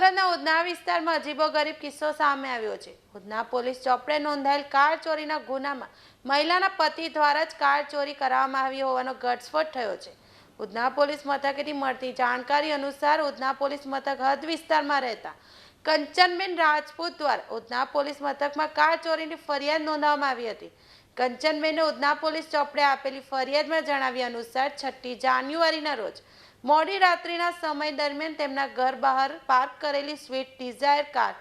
સુરતના ઉધના વિસ્તારમાં અજીબોગરીબ કિસ્સો સામે આવ્યો છે। ઉધના પોલીસ ચોપડે નોંધાયેલ કાર ચોરીના ગુનામાં મહિલાના પતિ દ્વારા જ કાર ચોરી કરવામાં આવી હોવાનો ઘટસ્ફોટ થયો છે। ઉધના પોલીસ મથકેથી મળતી જાણકારી અનુસાર ઉધના પોલીસ મથક હદ વિસ્તારમાં રહેતા કંચનબેન રાજપૂત દ્વારા ઉધના પોલીસ મથકમાં કાર ચોરીની ફરિયાદ નોંધવામાં આવી હતી। કંચનબેને ઉધના પોલીસ ચોપડે આપેલી ફરિયાદમાં જણાવ્યા અનુસાર 6 જાન્યુઆરીના રોજ મોડી રાત્રિના સમય દરમિયાન તેમના ઘર બહાર પાર્ક કરેલી સ્વિફ્ટ ડિઝાયર કાર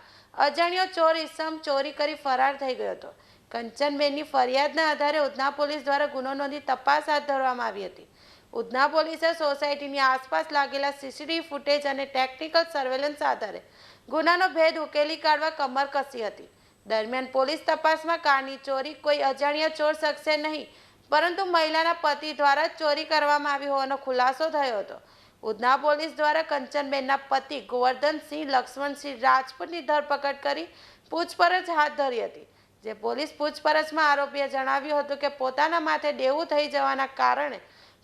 અજાણ્યો ચોર ઇસમ ચોરી કરી ફરાર થઈ ગયો હતો। કંચનબેનની ફરિયાદના આધારે ઉધના પોલીસ દ્વારા ગુનો નોંધી તપાસ હાથ ધરવામાં આવી હતી। ઉધના પોલીસે સોસાયટીની આસપાસ લાગેલા સીસીટીવી ફૂટેજ અને ટેકનિકલ સર્વેલન્સ આધારે ગુનાનો ભેદ ઉકેલી કાઢવા કમર કસી હતી। દરમિયાન પોલીસ તપાસમાં કારની ચોરી કોઈ અજાણ્યા ચોર શખ્સે નહીં પરંતુ મહિલાના પતિ દ્વારા ચોરી કરવામાં આવી હોવાનો ખુલાસો થયો હતો। ઉધના પોલીસ દ્વારા કંચનબેનના પતિ ગોવર્ધનસિંહ લક્ષ્મણસિંહ રાજપૂતની ધરપકડ કરી પૂછપરછ હાથ ધરી હતી। જે પોલીસ પૂછપરછમાં આરોપીએ જણાવ્યું હતું કે પોતાના માથે દેવું થઈ જવાના કારણે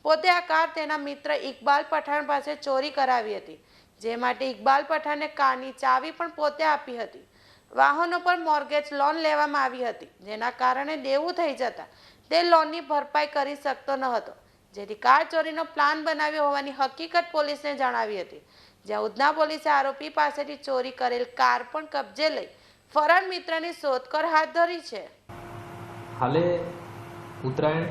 પોતે આ કાર તેના મિત્ર ઇકબાલ પઠાણ પાસે ચોરી કરાવી હતી, જે માટે ઇકબાલ પઠાણને કારની ચાવી પણ પોતે આપી હતી। વાહનો પર મોર્ગેજ લોન લેવામાં આવી હતી, જેના કારણે દેવું થઈ જતા તે લોનની ભરપાઈ કરી શકતો ન હતો, જેથી કાર ચોરીનો પ્લાન બનાવ્યો હોવાની હકીકત પોલીસને જણાવી હતી। જ્યાં ઉધના પોલીસે આરોપી પાસેથી ચોરી કરેલ કાર પણ કબજે લઈ ફરાર મિત્રની શોધખોળ હાથ ધરી છે। હાલે ઉત્તરાયણ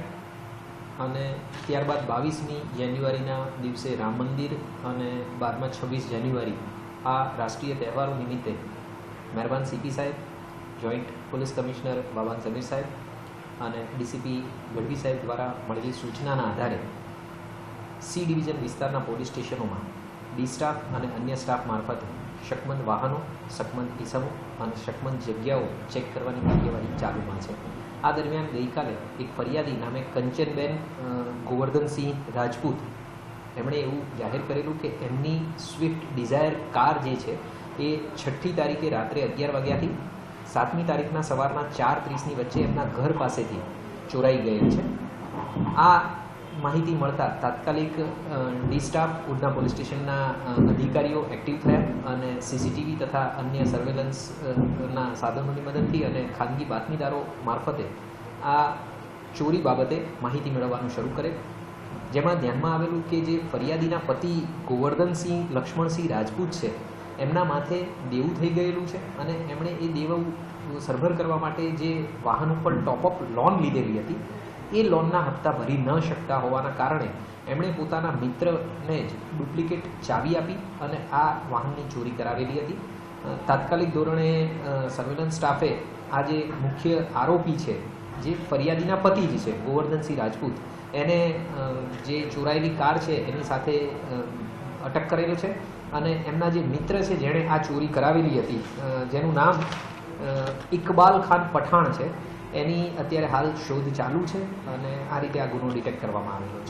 અને ત્યારબાદ 22મી જાન્યુઆરીના દિવસે રામ મંદિર અને 12મા 26 જાન્યુઆરી આ રાષ્ટ્રીય તહેવારો નિમિત્તે મહેરબાન સીપી સાહેબ, જોઈન્ટ પોલીસ કમિશનર બાબાન સમીર સાહેબ અને ડીસીપી ગઢવી સાહેબ દ્વારા મળેલી સૂચનાના આધારે સી ડિવિઝન વિસ્તારના પોલીસ સ્ટેશનોમાં ડી સ્ટાફ અને અન્ય સ્ટાફ મારફતે શકમંદ વાહનો, શકમંદ ઇસમો અને શકમંદ જગ્યાઓ ચેક કરવાની કાર્યવાહી ચાલુમાં છે। આ દરમિયાન ગઈકાલે એક ફરિયાદી નામે કંચનબેન ગોવર્ધનસિંહ રાજપૂત એમણે એવું જાહેર કરેલું કે એમની સ્વિફ્ટ ડિઝાયર કાર જે છે એ 6મી તારીખે રાત્રે 11 વાગ્યાથી 7મી તારીખના સવારના 4:30ની વચ્ચે એમના ઘર પાસેથી ચોરાઈ ગયેલ છે। આ માહિતી મળતા તાત્કાલિક ડી સ્ટાફ ઉધના પોલીસ સ્ટેશનના અધિકારીઓ એક્ટિવ થયા અને સીસીટીવી તથા અન્ય સર્વેલન્સના સાધનોની મદદથી અને ખાનગી બાતમીદારો મારફતે આ ચોરી બાબતે માહિતી મેળવવાનું શરૂ કરે, જેમાં ધ્યાનમાં આવેલું કે જે ફરિયાદીના પતિ ગોવર્ધનસિંહ લક્ષ્મણસિંહ રાજપૂત છે એમના માથે દેવું થઈ ગયેલું છે અને એમણે એ દેવું સરભર કરવા માટે જે વાહન ઉપર ટોપઅપ લોન લીધેલી હતી એ લોનના હપ્તા ભરી ન શકતા હોવાના કારણે એમણે પોતાના મિત્રને જ ડુપ્લિકેટ ચાવી આપી અને આ વાહનની ચોરી કરાવેલી હતી। તાત્કાલિક ધોરણે સર્વેલન્સ સ્ટાફે આ જે મુખ્ય આરોપી છે જે ફરિયાદીના પતિ જ છે ગોવર્ધનસિંહ રાજપૂત એને જે ચોરાયેલી કાર છે એની સાથે અટક કરેલો છે અને એમના જે મિત્ર છે જેણે આ ચોરી કરાવેલી હતી જેનું નામ ઇકબાલ ખાન પઠાણ છે એની અત્યારે હાલ શોધ ચાલુ છે અને આ રીતે આ ગુનો ડિટેક્ટ કરવામાં આવેલો છે।